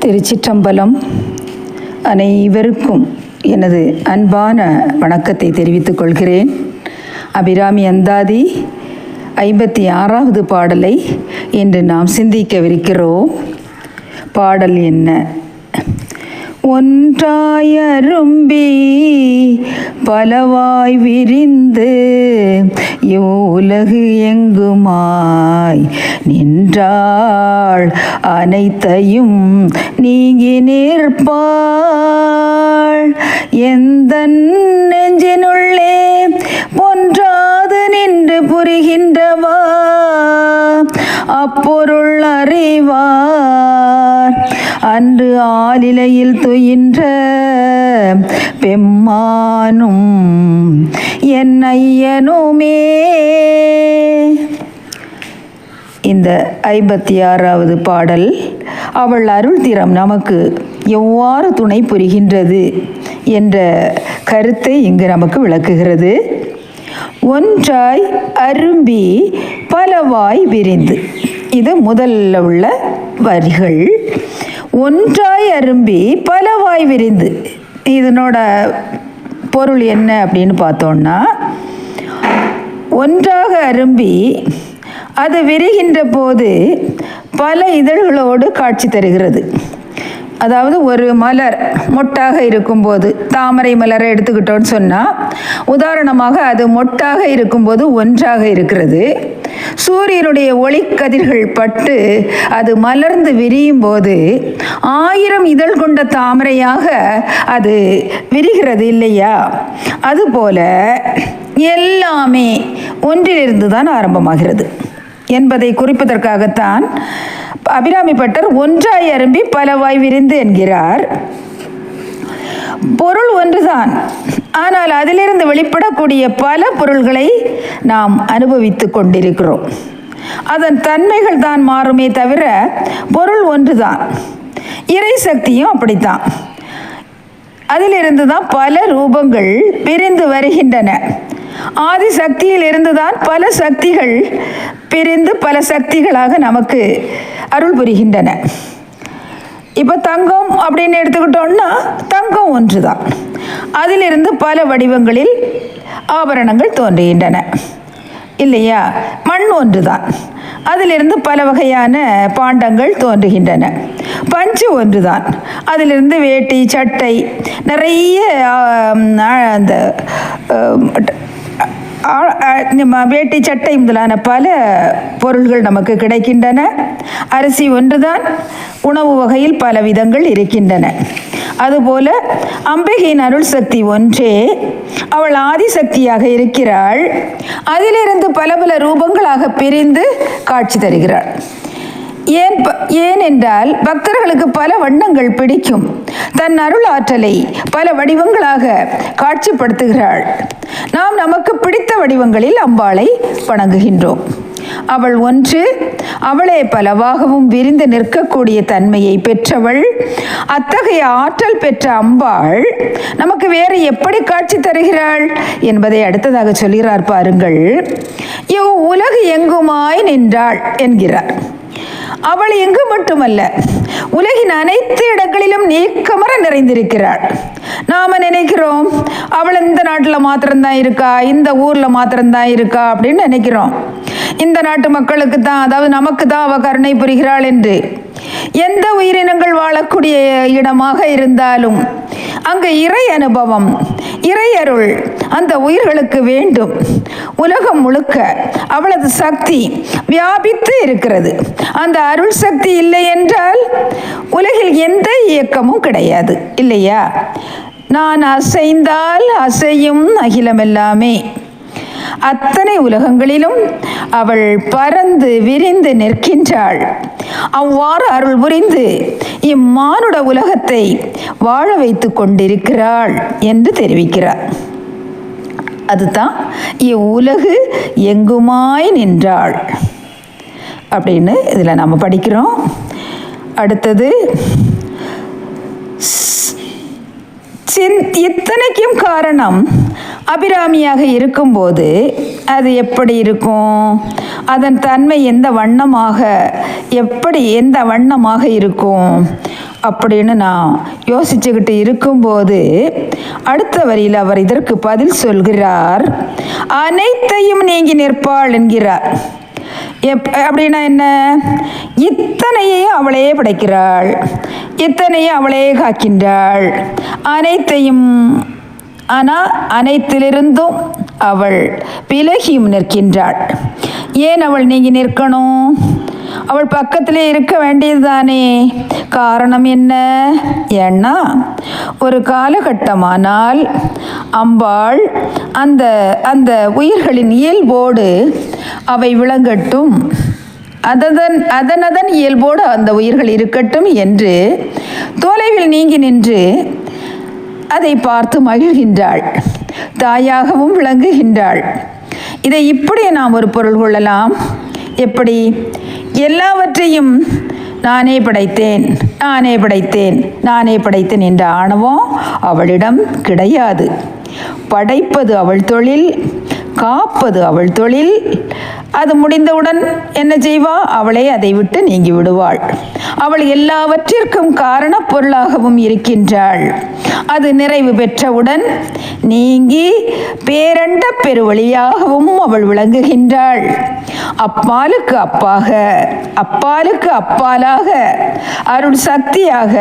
திருச்சிற்றம்பலம். அனைவருக்கும் எனது அன்பான வணக்கத்தை தெரிவித்துக் கொள்கிறேன். அபிராமி அந்தாதி 56வது பாடலை இன்று நாம் சிந்திக்கவிருக்கிறோம். பாடல் என்ன? ஒன்றாயரும்பி பலவாய் விரிந்து இவ்வுலகு எங்குமாய் நின்றாள், அனைத்தையும் நீங்கி நிற்பாள். எந்தன் நெஞ்சினுள்ளே ஒன்றாது நின்று புரிகின்றவா அப்பொருள் அறிவார். அன்று ஆலிலையில் துயின்ற பெம்மானும் என் ஐயனுமே. இந்த 56வது பாடல் அவள் அருள் திறம் நமக்கு எவ்வாறு துணை புரிகின்றது என்ற கருத்தை இங்கு நமக்கு விளக்குகிறது. ஒன்றாய் அரும்பி பலவாய் விரிந்து, இது முதல்ல உள்ள வரிகள். ஒன்றாய் அரும்பி பலவாய் விரிந்து, இதனோட பொருள் என்ன அப்படின்னு பார்த்தோன்னா, ஒன்றாக அரும்பி அது விரிகின்ற போது பல இதழ்களோடு காட்சி தருகிறது. அதாவது ஒரு மலர் மொட்டாக இருக்கும்போது, தாமரை மலரை எடுத்துக்கிட்டோன்னு சொன்னால், உதாரணமாக அது மொட்டாக இருக்கும்போது ஒன்றாக இருக்கிறது. சூரியனுடைய ஒளிக்கதிர்கள் பட்டு அது மலர்ந்து விரியும் போது 1000 இதழ் கொண்ட தாமரையாக அது விரிகிறது இல்லையா? அதுபோல எல்லாமே ஒன்றிலிருந்து தான் ஆரம்பமாகிறது என்பதை குறிப்பதற்காகத்தான் அபிராமி பட்டர் ஒன்றாய் அரும்பி பலவாய் விரிந்து என்கிறார். பொருள் ஒன்றுதான், ஆனால் அதிலிருந்து வெளிப்படக்கூடிய பல பொருள்களை நாம் அனுபவித்து கொண்டிருக்கிறோம். அதன் தன்மைகள் தான் மாறுமே தவிர பொருள் ஒன்றுதான். இறை சக்தியும் அப்படித்தான். அதிலிருந்து தான் பல ரூபங்கள் பிரிந்து வருகின்றன. ஆதி சக்தியில் இருந்துதான் பல சக்திகள் பிரிந்து பல சக்திகளாக நமக்கு அருள் புரிகின்றன. இப்போ தங்கம் அப்படின்னு எடுத்துக்கிட்டோம்னா, தங்கம் ஒன்று தான். அதிலிருந்து பல வடிவங்களில் ஆபரணங்கள் தோன்றுகின்றன இல்லையா? மண் ஒன்று தான். அதிலிருந்து பல வகையான பாண்டங்கள் தோன்றுகின்றன. பஞ்சு ஒன்று தான். அதிலிருந்து வேட்டி, சட்டை, நிறைய அந்த வேட்டி, சட்டை முதலான பல பொருள்கள் நமக்கு கிடைக்கின்றன. அரிசி ஒன்றுதான். உணவு வகையில் பல விதங்கள் இருக்கின்றன. அதுபோல அம்பிகையின் அருள் சக்தி ஒன்றே. அவள் ஆதிசக்தியாக இருக்கிறாள். அதிலிருந்து பல பல ரூபங்களாக பிரிந்து காட்சி தருகிறாள். ஏனென்றால் பக்தர்களுக்கு பல வண்ணங்கள் பிடிக்கும். தன் அருள் ஆற்றலை பல வடிவங்களாக காட்சிப்படுத்துகிறாள். நாம் நமக்கு பிடித்த வடிவங்களில் அம்பாளை வணங்குகின்றோம். அவள் ஒன்று. அவளே பலவாகவும் விரிந்து நிற்கக்கூடிய தன்மையை பெற்றவள். அத்தகைய ஆற்றல் பெற்ற அம்பாள் நமக்கு வேறு எப்படி காட்சி தருகிறாள் என்பதை அடுத்ததாக சொல்கிறார் பாருங்கள். உலகு எங்குமாய் நின்றாள் என்கிறார். அவள் எங்கு மட்டுமல்ல, உலகின் அனைத்து இடங்களிலும் நீக்கமர நிறைந்திருக்கிறாள். நாம நினைக்கிறோம் அவள் இந்த நாட்டில் மாத்திரம்தான் இருக்கா, இந்த ஊரில் மாத்திரம்தான் இருக்கா அப்படின்னு நினைக்கிறோம். இந்த நாட்டு மக்களுக்கு தான், அதாவது நமக்கு தான் அவள் கருணை புரிகிறாள் என்று. எந்த உயிரினங்கள் வாழக்கூடிய இடமாக இருந்தாலும் அங்கு இறை அனுபவம், இறை அருள் அந்த உயிர்களுக்கு வேண்டும். உலகம் முழுக்க அவளது சக்தி வியாபித்து இருக்கிறது. அந்த அருள் சக்தி இல்லை என்றால் உலகில் எந்த இயக்கமும் கிடையாது இல்லையா? நான் அசைந்தால் அசையும் அகிலம் எல்லாமே. அத்தனை உலகங்களிலும் அவள் பறந்து விரிந்து நிற்கின்றாள். அவ்வாறு அருள் புரிந்து இம்மானுட உலகத்தை வாழ வைத்து கொண்டிருக்கிறாள் என்று தெரிவிக்கிறார். அதுதான் இவ்வுலகு எங்குமாய் நின்றாள் அப்படின்னு இதில் நம்ம படிக்கிறோம். அடுத்தது, இத்தனைக்கும் காரணம் அபிராமியாக இருக்கும்போது அது எப்படி இருக்கும்? அதன் தன்மை எந்த வண்ணமாக இருக்கும் அப்படின்னு நான் யோசிச்சுக்கிட்டு இருக்கும்போது அடுத்த வரியில் அவர் இதற்கு பதில் சொல்கிறார், அனைத்தையும் நீங்கி நிற்பாள் என்கிறார். அப்படின்னா என்ன? இத்தனையையும் அவளே படைக்கிறாள், இத்தனையும் அவளே காக்கின்றாள், அனைத்தையும். ஆனால் அனைத்திலிருந்தும் அவள் விலகியும் நிற்கின்றாள். ஏன் அவள் நீங்கி நிற்கணும்? அவள் பக்கத்திலே இருக்க வேண்டியதுதானே. காரணம் என்ன? ஏன்னா ஒரு காலகட்டமானால் அம்பாள் அந்த அந்த உயிர்களின் இயல்போடு அவை விளங்கட்டும், அதன் இயல்போடு அந்த உயிர்கள் இருக்கட்டும் என்று தொலைவில் நீங்கி நின்று அதை பார்த்து மகிழ்கின்றாள், தாயாகவும் விளங்குகின்றாள். இதை இப்படி நாம் ஒரு பொருள் கொள்ளலாம். எப்படி? எல்லாவற்றையும் நானே படைத்தேன், நானே படைத்தேன், நானே படைத்தேன் என்ற ஆணவம் அவளிடம் கிடையாது. படைப்பது அவள் தொழில், காப்பது அவள் தொழில். அது முடிந்தவுடன் என்ன செய்வா? அவளே அதை விட்டு நீங்கி விடுவாள். அவள் எல்லாவற்றிற்கும் காரண பொருளாகவும் இருக்கின்றாள். அது நிறைவு பெற்றவுடன் நீங்கி பேரண்ட பெருவழியாகவும் அவள் விளங்குகின்றாள். அப்பாலுக்கு அப்பாக, அப்பாலுக்கு அப்பாலாக, அருள் சக்தியாக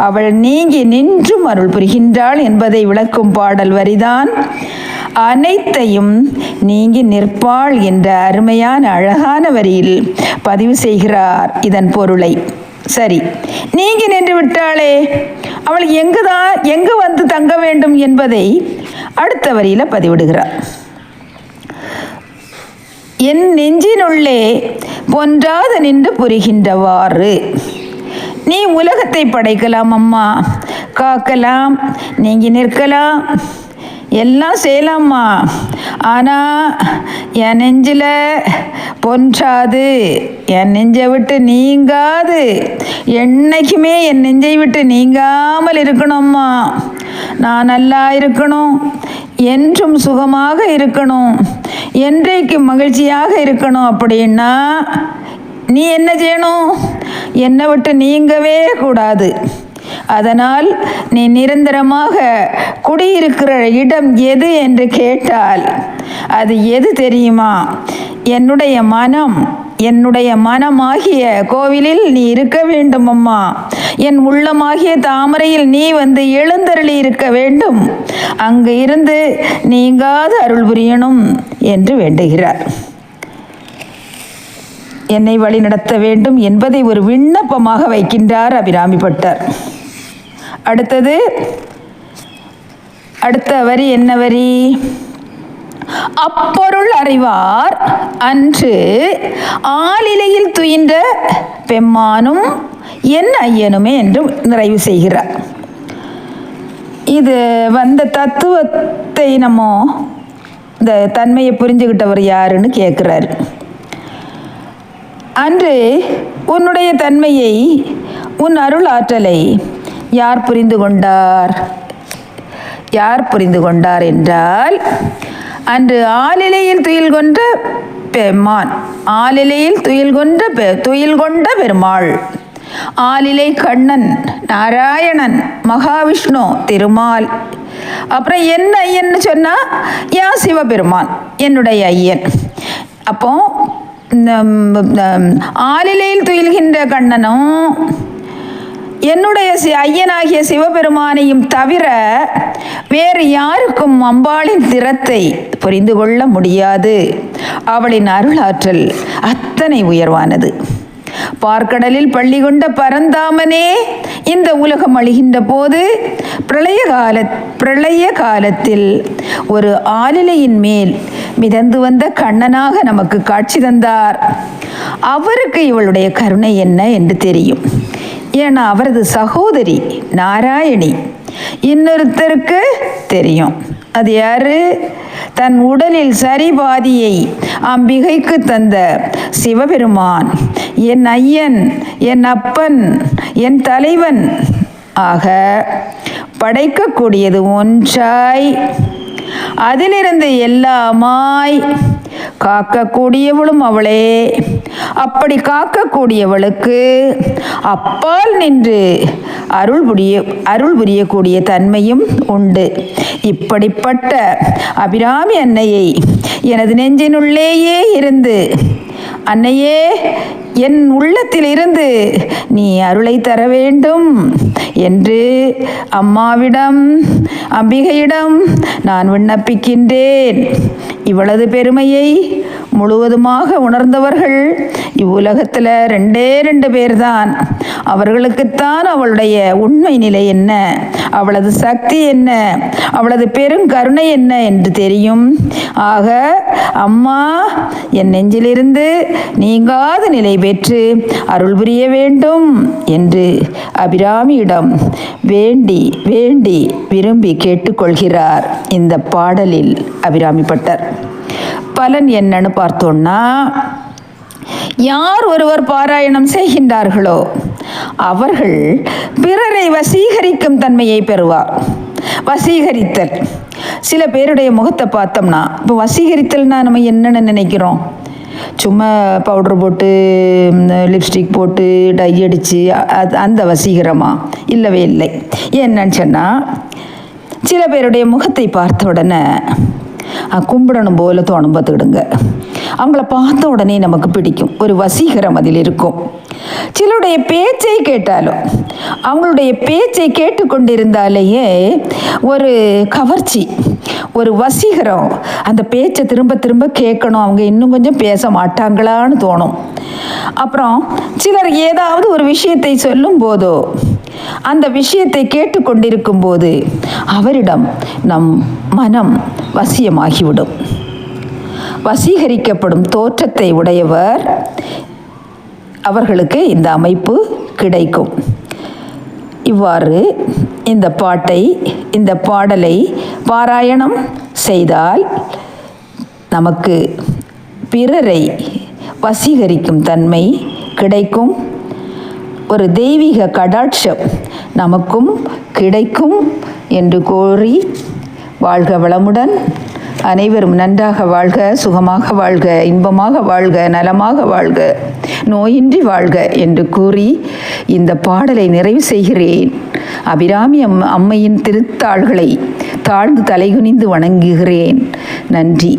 அவள் நீங்கி நின்றும் அருள் புரிகின்றாள் என்பதை விளக்கும் பாடல் வரிதான் அனைத்தையும் நீங்கி நிற்பாள் என்ற அருமையான அழகான வரியில் பதிவு செய்கிறார் இதன் பொருளை. சரி, நீங்கி நின்று விட்டாளே, அவள் எங்கு வந்து தங்க வேண்டும் என்பதை அடுத்த வரியில் பதிவிடுகிறார். என் நெஞ்சினுள்ளே பொன்றாது நின்று புரிகின்றவாறு. நீ உலகத்தை படைக்கலாம் அம்மா, காக்கலாம், நீங்கி நிற்கலாம், எல்லாம் செய்யலாம்மா. ஆனால் என் நெஞ்சில் பொன்றாது, என் நெஞ்சை விட்டு நீங்காது, என்னைக்குமே என் நெஞ்சை விட்டு நீங்காமல் இருக்கணும்மா. நான் நல்லா இருக்கணும், என்றும் சுகமாக இருக்கணும், என்றைக்கு மகிழ்ச்சியாக இருக்கணும். அப்படின்னா நீ என்ன செய்யணும்? என்னை விட்டு நீங்கவே கூடாது. அதனால் நீ நிரந்தரமாக குடியிருக்கிற இடம் எது என்று கேட்டால் அது எது தெரியுமா? என்னுடைய மனம், என்னுடைய மனமாகிய கோவிலில் நீ இருக்க வேண்டும் அம்மா. என் உள்ளமாகிய தாமரையில் நீ வந்து எழுந்தருளி இருக்க வேண்டும். அங்கு இருந்து நீங்காது அருள் புரியணும் என்று வேண்டுகிறார். என்னை வழி நடத்த வேண்டும் என்பதை ஒரு விண்ணப்பமாக வைக்கின்றார் அபிராமி பட்டர். அடுத்தது அடுத்த வரி என்ன வரி? அப்பொருள் அறிவார் அன்று ஆலிலையில் துயின்ற பெம்மானும் என் ஐயனுமே என்று நிறைவு செய்கிறார். இது வந்த தத்துவத்தை நம்ம இந்த தன்மையை புரிஞ்சுக்கிட்டவர் யாருன்னு கேட்குறாரு. அன்று உன்னுடைய தன்மையை, உன் அருள் ஆற்றலை யார் புரிந்து கொண்டார்? யார் புரிந்து கொண்டார் என்றால், அன்று ஆலிலையில் துயில் கொண்ட பெம்மான், ஆலிலையில் துயில் கொண்ட பெருமாள், ஆலிலை கண்ணன், நாராயணன், மகாவிஷ்ணு, திருமால். அப்புறம் என்ன ஐயன்னு சொன்னால், யா சிவபெருமான் என்னுடைய ஐயன். அப்போ ஆலிலையில் துயில்கின்ற கண்ணனும் என்னுடைய ஐயனாகிய சிவபெருமானையும் தவிர வேறு யாருக்கும் அம்பாளின் திறத்தை புரிந்து கொள்ள முடியாது. அவளின் அருளாற்றல் அத்தனை உயர்வானது. பார்க்கடலில் பள்ளி கொண்ட பரந்தாமனே இந்த உலகம் அழிகின்ற போது பிரளய காலத்தில் ஒரு ஆலிலையின் மேல் மிதந்து வந்த கண்ணனாக நமக்கு காட்சி தந்தார். அவருக்கு இவளுடைய கருணை என்ன என்று தெரியும். ஏன்னா அவரது சகோதரி நாராயணி இன்னொருத்தருக்கு தெரியும். அது யாரு? தன் உடலில் சரிபாதியை அம்பிகைக்கு தந்த சிவபெருமான், என் ஐயன், என் அப்பன், என் தலைவன் ஆக படைக்கக்கூடியது ஒன்றாய், அதிலிருந்து எல்லாமாய் காக்கக்கூடியவளும் அவளே, அப்படி காக்கக்கூடியவளுக்கு அப்பால் நின்று அருள் புரியக்கூடிய தன்மையும் உண்டு. இப்படிப்பட்ட அபிராமி அன்னையை எனது நெஞ்சினுள்ளேயே இருந்து, அன்னையே என் உள்ளத்தில் இருந்து நீ அருளை தர வேண்டும் என்று அம்மாவிடம், அம்பிகையிடம் நான் விண்ணப்பிக்கின்றேன். இவளது பெருமையை முழுவதுமாக உணர்ந்தவர்கள் இவ்வுலகத்தில் 2 பேர்தான். அவர்களுக்குத்தான் அவளுடைய உண்மை நிலை என்ன, அவளது சக்தி என்ன, அவளது பெருங்கருணை என்ன என்று தெரியும். ஆக அம்மா என் நெஞ்சிலிருந்து நீங்காத நிலை பெற்று அருள் புரிய வேண்டும் என்று அபிராமியிடம் வேண்டி வேண்டி விரும்பி கேட்டுக்கொள்கிறார் இந்த பாடலில் அபிராமி பட்டர். பலன் என்னன்னு பார்த்தோன்னா, யார் ஒருவர் பாராயணம் செய்கின்றார்களோ அவர்கள் பிறரை வசீகரிக்கும் தன்மையை பெறுவார். வசீகரித்தல், சில பேருடைய முகத்தை பார்த்தோம்னா, இப்போ வசீகரித்தல்னா நம்ம என்னென்னு நினைக்கிறோம்? சும்மா பவுட்ரு போட்டு லிப்ஸ்டிக் போட்டு டை அடித்து அந்த வசீகரமா? இல்லவே இல்லை. என்னன்னு சொன்னால், சில பேருடைய முகத்தை பார்த்த உடனே கும்பிடணும் போல தோணும். பார்த்துக்கிடுங்க, அவங்கள பார்த்த உடனே நமக்கு பிடிக்கும், ஒரு வசீகரம் அதில் இருக்கும். சிலருடைய பேச்சை கேட்டாலும், அவங்களுடைய பேச்சை கேட்டுக்கொண்டிருந்தாலேயே ஒரு கவர்ச்சி, ஒரு வசீகரம். அந்த பேச்சை திரும்ப திரும்ப கேட்கணும், அவங்க இன்னும் கொஞ்சம் பேச மாட்டாங்களான்னு தோணும். அப்புறம் சிலர் ஏதாவது ஒரு விஷயத்தை சொல்லும் போதோ, அந்த விஷயத்தை கேட்டுக்கொண்டிருக்கும் போது அவரிடம் நம் மனம் வசியமாகிவிடும். வசீகரிக்கப்படும் தோற்றத்தை உடையவர், அவர்களுக்கு இந்த அமைப்பு கிடைக்கும். இவ்வாறு இந்த பாட்டை, இந்த பாடலை பாராயணம் செய்தால் நமக்கு பிறரை வசீகரிக்கும் தன்மை கிடைக்கும். ஒரு தெய்வீக கடாட்சம் நமக்கும் கிடைக்கும் என்று கூறி, வாழ்க வளமுடன், அனைவரும் நன்றாக வாழ்க, சுகமாக வாழ்க, இன்பமாக வாழ்க, நலமாக வாழ்க, நோயின்றி வாழ்க என்று கூறி இந்த பாடலை நிறைவு செய்கிறேன். அபிராமி அம்மையின் திருத்தாள்களை தாழ்ந்து தலைகுனிந்து வணங்குகிறேன். நன்றி.